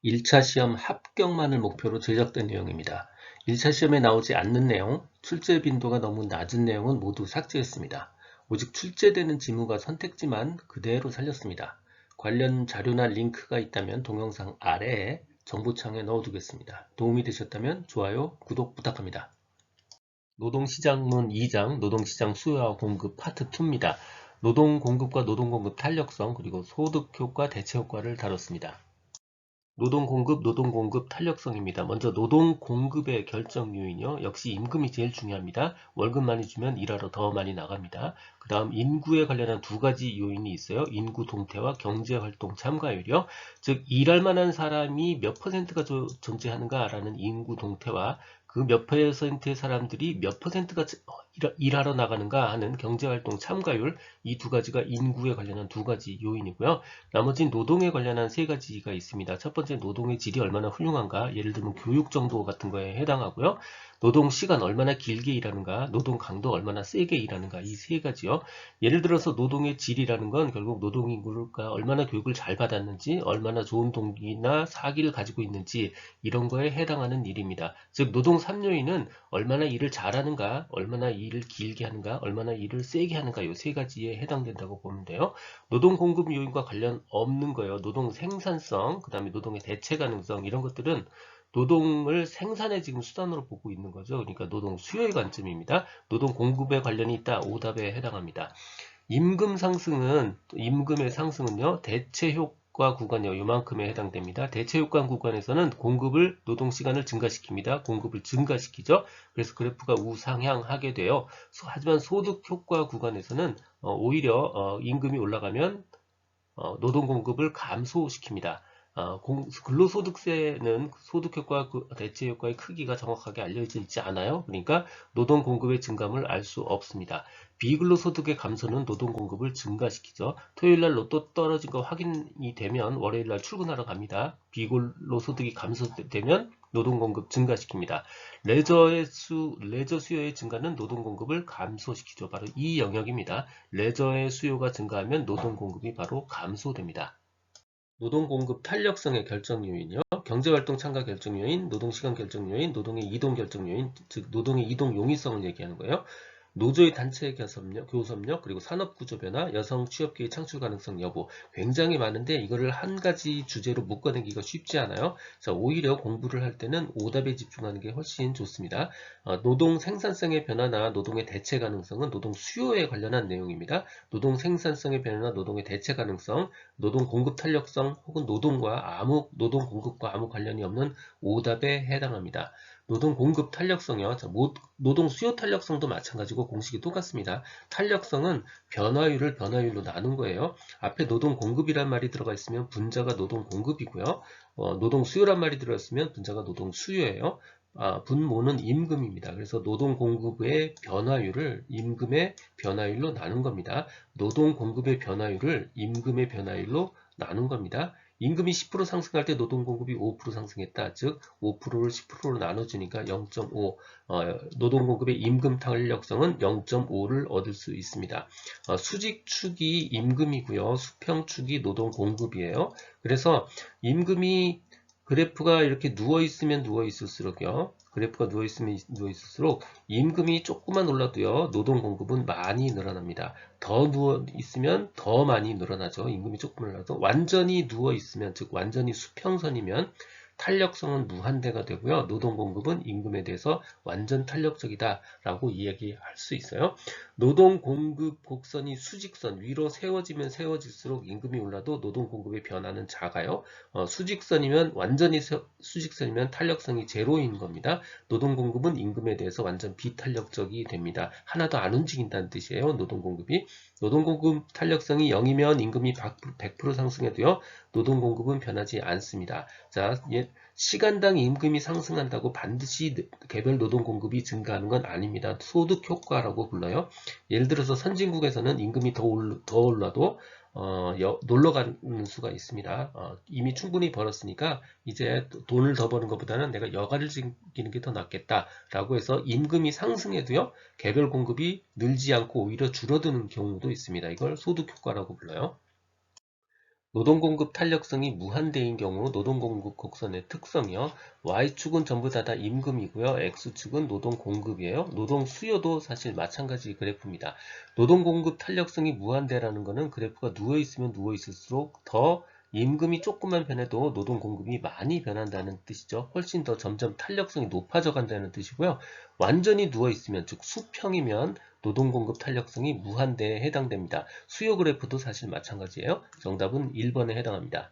1차 시험 합격만을 목표로 제작된 내용입니다. 1차 시험에 나오지 않는 내용, 출제 빈도가 너무 낮은 내용은 모두 삭제했습니다. 오직 출제되는 지문과 선택지만 그대로 살렸습니다. 관련 자료나 링크가 있다면 동영상 아래에 정보창에 넣어두겠습니다. 도움이 되셨다면 좋아요, 구독 부탁합니다. 노동시장론 2장, 노동시장 수요와 공급 파트 2입니다. 노동 공급과 노동 공급 탄력성, 그리고 소득 효과, 대체 효과를 다뤘습니다. 노동 공급, 노동 공급 탄력성입니다. 먼저 노동 공급의 결정 요인이요. 역시 임금이 제일 중요합니다. 월급 많이 주면 일하러 더 많이 나갑니다. 그 다음 인구에 관련한 두 가지 요인이 있어요. 인구 동태와 경제활동 참가율이요. 즉 일할 만한 사람이 몇 퍼센트가 존재하는가라는 인구 동태와 그 몇 퍼센트의 사람들이 몇 퍼센트가 일하러 나가는가 하는 경제활동 참가율, 이 두 가지가 인구에 관련한 두 가지 요인이고요. 나머지 노동에 관련한 세 가지가 있습니다. 첫 번째, 노동의 질이 얼마나 훌륭한가, 예를 들면 교육 정도 같은 거에 해당하고요. 노동 시간 얼마나 길게 일하는가, 노동 강도 얼마나 세게 일하는가, 이 세 가지요. 예를 들어서 노동의 질이라는 건 결국 노동인구가 얼마나 교육을 잘 받았는지, 얼마나 좋은 동기나 사기를 가지고 있는지, 이런 거에 해당하는 일입니다. 즉 노동 3요인은 얼마나 일을 잘하는가, 얼마나 일을 길게 하는가, 얼마나 일을 세게 하는가, 이 세 가지에 해당된다고 보면 돼요. 노동 공급 요인과 관련 없는 거예요. 노동 생산성, 그 다음에 노동의 대체 가능성, 이런 것들은 노동을 생산의 지금 수단으로 보고 있는 거죠. 그러니까 노동 수요의 관점입니다. 노동 공급에 관련이 있다. 오답에 해당합니다. 임금의 상승은요, 대체 효과 구간이요, 요만큼에 해당됩니다. 대체 효과 구간에서는 공급을, 노동 시간을 증가시킵니다. 공급을 증가시키죠. 그래서 그래프가 우상향하게 돼요. 하지만 소득 효과 구간에서는 오히려 임금이 올라가면 노동 공급을 감소시킵니다. 근로소득세는 소득효과, 대체효과의 크기가 정확하게 알려져 있지 않아요. 그러니까 노동 공급의 증감을 알 수 없습니다. 비근로소득의 감소는 노동 공급을 증가시키죠. 토요일날 로또 떨어진 거 확인이 되면 월요일날 출근하러 갑니다. 비근로소득이 감소되면 노동 공급 증가시킵니다. 레저 수요의 증가는 노동 공급을 감소시키죠. 바로 이 영역입니다. 레저의 수요가 증가하면 노동 공급이 바로 감소됩니다. 노동 공급 탄력성의 결정 요인이요. 경제활동 참가 결정 요인, 노동시간 결정 요인, 노동의 이동 결정 요인, 즉 노동의 이동 용이성을 얘기하는 거예요. 노조의 단체 교섭력, 그리고 산업구조 변화, 여성 취업기회 창출 가능성 여부, 굉장히 많은데 이거를 한 가지 주제로 묶어내기가 쉽지 않아요. 자, 오히려 공부를 할 때는 오답에 집중하는 게 훨씬 좋습니다. 노동 생산성의 변화나 노동의 대체 가능성은 노동 수요에 관련한 내용입니다. 노동 생산성의 변화나 노동의 대체 가능성, 노동 공급 탄력성 혹은 노동 공급과 아무 관련이 없는 오답에 해당합니다. 노동 공급 탄력성이요. 자, 노동 수요 탄력성도 마찬가지고 공식이 똑같습니다. 탄력성은 변화율을 변화율로 나눈 거예요. 앞에 노동 공급이란 말이 들어가 있으면 분자가 노동 공급이고요. 노동 수요란 말이 들어있으면 분자가 노동 수요예요. 분모는 임금입니다. 그래서 노동 공급의 변화율을 임금의 변화율로 나눈 겁니다. 노동 공급의 변화율을 임금의 변화율로 나눈 겁니다. 임금이 10% 상승할 때 노동 공급이 5% 상승했다. 즉 5%를 10%로 나눠주니까 0.5, 노동 공급의 임금 탄력성은 0.5를 얻을 수 있습니다. 수직축이 임금이고요. 수평축이 노동 공급이에요. 그래서 임금이 그래프가 이렇게 누워있으면 누워있을수록요. 그래프가 누워있을수록 임금이 조금만 올라도요. 노동 공급은 많이 늘어납니다. 더 누워있으면 더 많이 늘어나죠. 임금이 조금 올라도. 완전히 누워있으면, 즉 완전히 수평선이면 탄력성은 무한대가 되고요. 노동 공급은 임금에 대해서 완전 탄력적이다 라고 이야기할 수 있어요. 노동 공급 곡선이 수직선 위로 세워지면 세워질수록 임금이 올라도 노동 공급의 변화는 작아요. 수직선이면 완전히 수직선이면 탄력성이 제로인 겁니다. 노동 공급은 임금에 대해서 완전 비탄력적이 됩니다. 하나도 안 움직인다는 뜻이에요. 노동 공급이. 노동 공급 탄력성이 0이면 임금이 100% 상승해도요. 노동 공급은 변하지 않습니다. 자, 시간당 임금이 상승한다고 반드시 개별 노동 공급이 증가하는 건 아닙니다. 소득 효과라고 불러요. 예를 들어서 선진국에서는 임금이 더 올라도 놀러 가는 수가 있습니다. 이미 충분히 벌었으니까 이제 돈을 더 버는 것보다는 내가 여가를 즐기는 게 더 낫겠다라고 해서 임금이 상승해도요, 개별 공급이 늘지 않고 오히려 줄어드는 경우도 있습니다. 이걸 소득 효과라고 불러요. 노동공급 탄력성이 무한대인 경우 노동공급 곡선의 특성이요. Y축은 전부 다 임금이고요. X축은 노동공급이에요. 노동 수요도 사실 마찬가지 그래프입니다. 노동공급 탄력성이 무한대라는 것은 그래프가 누워있으면 누워있을수록 더 임금이 조금만 변해도 노동공급이 많이 변한다는 뜻이죠. 훨씬 더 점점 탄력성이 높아져 간다는 뜻이고요. 완전히 누워있으면, 즉 수평이면 노동공급 탄력성이 무한대에 해당됩니다. 수요 그래프도 사실 마찬가지예요. 정답은 1번에 해당합니다.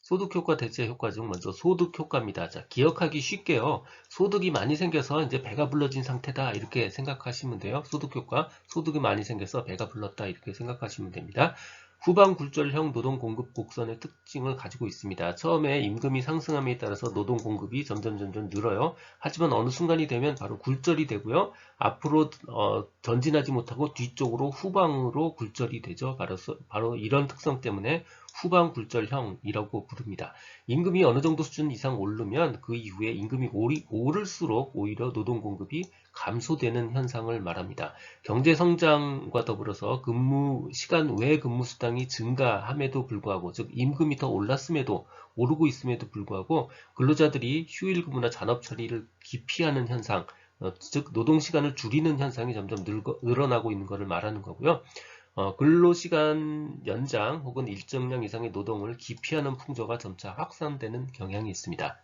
소득효과, 대체효과 중 먼저 소득효과입니다. 자, 기억하기 쉽게요. 소득이 많이 생겨서 이제 배가 불러진 상태다 이렇게 생각하시면 돼요. 소득효과, 소득이 많이 생겨서 배가 불렀다 이렇게 생각하시면 됩니다. 후방 굴절형 노동 공급 곡선의 특징을 가지고 있습니다. 처음에 임금이 상승함에 따라서 노동 공급이 점점 늘어요. 하지만 어느 순간이 되면 바로 굴절이 되고요. 앞으로 전진하지 못하고 뒤쪽으로 후방으로 굴절이 되죠. 바로 이런 특성 때문에 후방 굴절형이라고 부릅니다. 임금이 어느 정도 수준 이상 오르면 그 이후에 임금이 오를수록 오히려 노동 공급이 감소되는 현상을 말합니다. 경제 성장과 더불어서 근무 시간 외 근무 수당이 증가함에도 불구하고, 즉 임금이 더 올랐음에도 오르고 있음에도 불구하고 근로자들이 휴일 근무나 잔업 처리를 기피하는 현상, 즉 노동 시간을 줄이는 현상이 점점 늘어나고 있는 것을 말하는 거고요. 근로시간 연장 혹은 일정량 이상의 노동을 기피하는 풍조가 점차 확산되는 경향이 있습니다.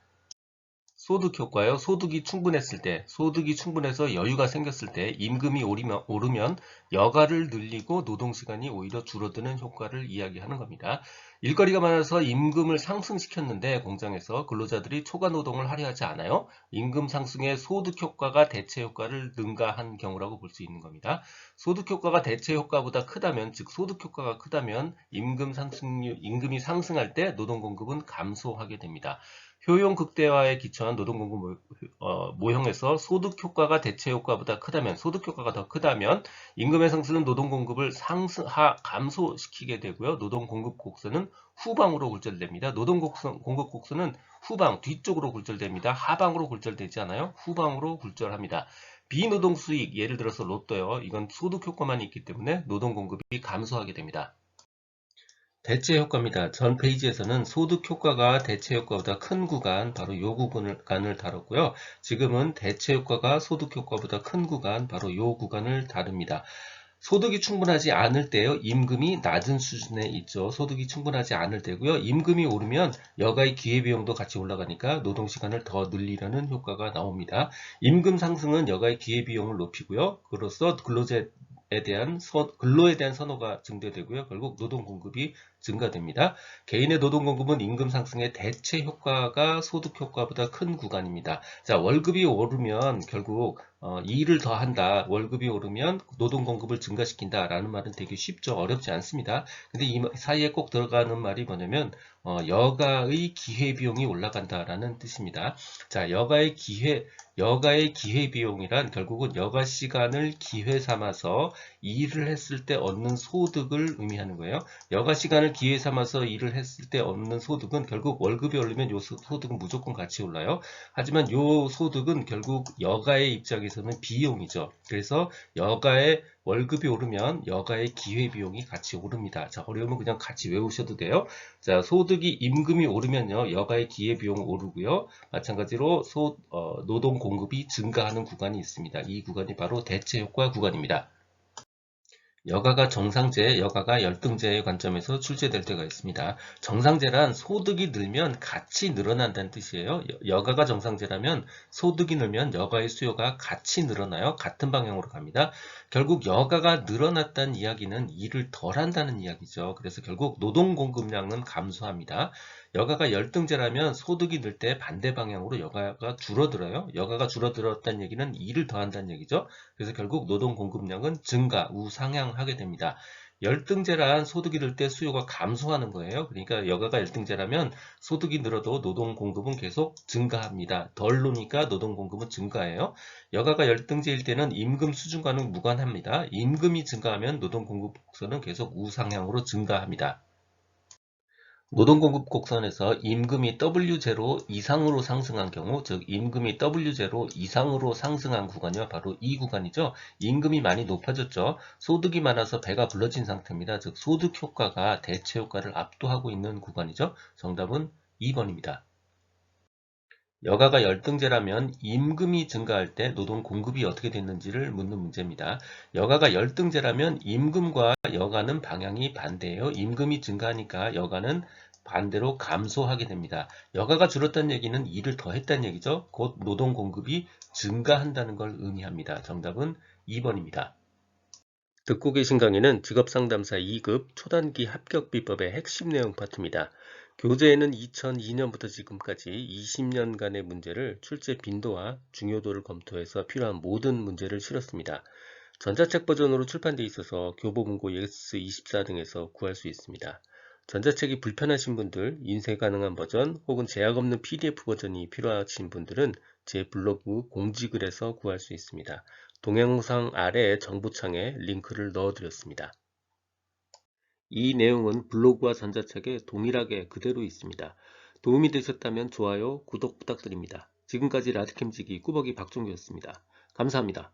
소득 효과요. 소득이 충분했을 때, 소득이 충분해서 여유가 생겼을 때 임금이 오르면 여가를 늘리고 노동시간이 오히려 줄어드는 효과를 이야기하는 겁니다. 일거리가 많아서 임금을 상승시켰는데 공장에서 근로자들이 초과 노동을 하려 하지 않아요. 임금 상승의 소득 효과가 대체 효과를 능가한 경우라고 볼 수 있는 겁니다. 소득 효과가 대체 효과보다 크다면, 즉 소득 효과가 크다면 임금이 상승할 때 노동 공급은 감소하게 됩니다. 효용 극대화에 기초한 노동공급 모형에서 소득 효과가 대체 효과보다 크다면, 소득 효과가 더 크다면 임금의 상승은 노동 공급을 감소시키게 되고요. 노동 공급 곡선은 후방으로 굴절됩니다. 노동 공급 곡선은 후방 뒤쪽으로 굴절됩니다. 하방으로 굴절되지 않아요. 후방으로 굴절합니다. 비노동 수익, 예를 들어서 로또요. 이건 소득 효과만 있기 때문에 노동 공급이 감소하게 됩니다. 대체 효과입니다. 전 페이지에서는 소득 효과가 대체 효과보다 큰 구간, 바로 이 구간을 다뤘고요. 지금은 대체 효과가 소득 효과보다 큰 구간, 바로 이 구간을 다룹니다. 소득이 충분하지 않을 때요. 임금이 낮은 수준에 있죠. 소득이 충분하지 않을 때고요. 임금이 오르면 여가의 기회비용도 같이 올라가니까 노동시간을 더 늘리려는 효과가 나옵니다. 임금 상승은 여가의 기회비용을 높이고요. 그로써 근로에 대한 선호가 증대되고요. 결국 노동 공급이 증가됩니다. 개인의 노동 공급은 임금 상승의 대체 효과가 소득 효과보다 큰 구간입니다. 자, 월급이 오르면 결국 일을 더 한다. 월급이 오르면 노동 공급을 증가시킨다라는 말은 되게 쉽죠. 어렵지 않습니다. 근데 이 사이에 꼭 들어가는 말이 뭐냐면 여가의 기회비용이 올라간다라는 뜻입니다. 자, 여가의 기회비용이란 결국은 여가 시간을 기회 삼아서 일을 했을 때 얻는 소득을 의미하는 거예요. 여가 시간을 기회 삼아서 일을 했을 때 얻는 소득은 결국 월급이 오르면 요 소득은 무조건 같이 올라요. 하지만 요 소득은 결국 여가의 입장에서는 비용이죠. 그래서 여가의 월급이 오르면 여가의 기회비용이 같이 오릅니다. 자, 어려우면 그냥 같이 외우셔도 돼요. 자, 소득이 임금이 오르면요. 여가의 기회비용 오르고요. 마찬가지로 노동 공급이 증가하는 구간이 있습니다. 이 구간이 바로 대체 효과 구간입니다. 여가가 정상제, 여가가 열등제의 관점에서 출제될 때가 있습니다. 정상제란 소득이 늘면 같이 늘어난다는 뜻이에요. 여가가 정상제라면 소득이 늘면 여가의 수요가 같이 늘어나요. 같은 방향으로 갑니다. 결국 여가가 늘어났다는 이야기는 일을 덜 한다는 이야기죠. 그래서 결국 노동 공급량은 감소합니다. 여가가 열등제라면 소득이 늘 때 반대 방향으로 여가가 줄어들어요. 여가가 줄어들었다는 얘기는 일을 더 한다는 얘기죠. 그래서 결국 노동 공급량은 증가, 우상향하게 됩니다. 열등제란 소득이 늘 때 수요가 감소하는 거예요. 그러니까 여가가 열등제라면 소득이 늘어도 노동 공급은 계속 증가합니다. 덜 노니까 노동 공급은 증가해요. 여가가 열등제일 때는 임금 수준과는 무관합니다. 임금이 증가하면 노동 공급 곡선은 계속 우상향으로 증가합니다. 노동공급 곡선에서 임금이 W0 이상으로 상승한 경우, 즉 임금이 W0 이상으로 상승한 구간이요. 바로 이 구간이죠. 임금이 많이 높아졌죠. 소득이 많아서 배가 불러진 상태입니다. 즉 소득 효과가 대체 효과를 압도하고 있는 구간이죠. 정답은 2번입니다. 여가가 열등제라면 임금이 증가할 때 노동 공급이 어떻게 됐는지를 묻는 문제입니다. 여가가 열등제라면 임금과 여가는 방향이 반대예요. 임금이 증가하니까 여가는 반대로 감소하게 됩니다. 여가가 줄었다는 얘기는 일을 더 했다는 얘기죠. 곧 노동 공급이 증가한다는 걸 의미합니다. 정답은 2번입니다. 듣고 계신 강의는 직업상담사 2급 초단기 합격비법의 핵심 내용 파트입니다. 교재에는 2002년부터 지금까지 20년간의 문제를 출제 빈도와 중요도를 검토해서 필요한 모든 문제를 실었습니다. 전자책 버전으로 출판되어 있어서 교보문고 예스24 등에서 구할 수 있습니다. 전자책이 불편하신 분들, 인쇄 가능한 버전 혹은 제약 없는 PDF 버전이 필요하신 분들은 제 블로그 공지글에서 구할 수 있습니다. 동영상 아래 정보창에 링크를 넣어드렸습니다. 이 내용은 블로그와 전자책에 동일하게 그대로 있습니다. 도움이 되셨다면 좋아요, 구독 부탁드립니다. 지금까지 라디캠지기 꾸벅이 박종규였습니다. 감사합니다.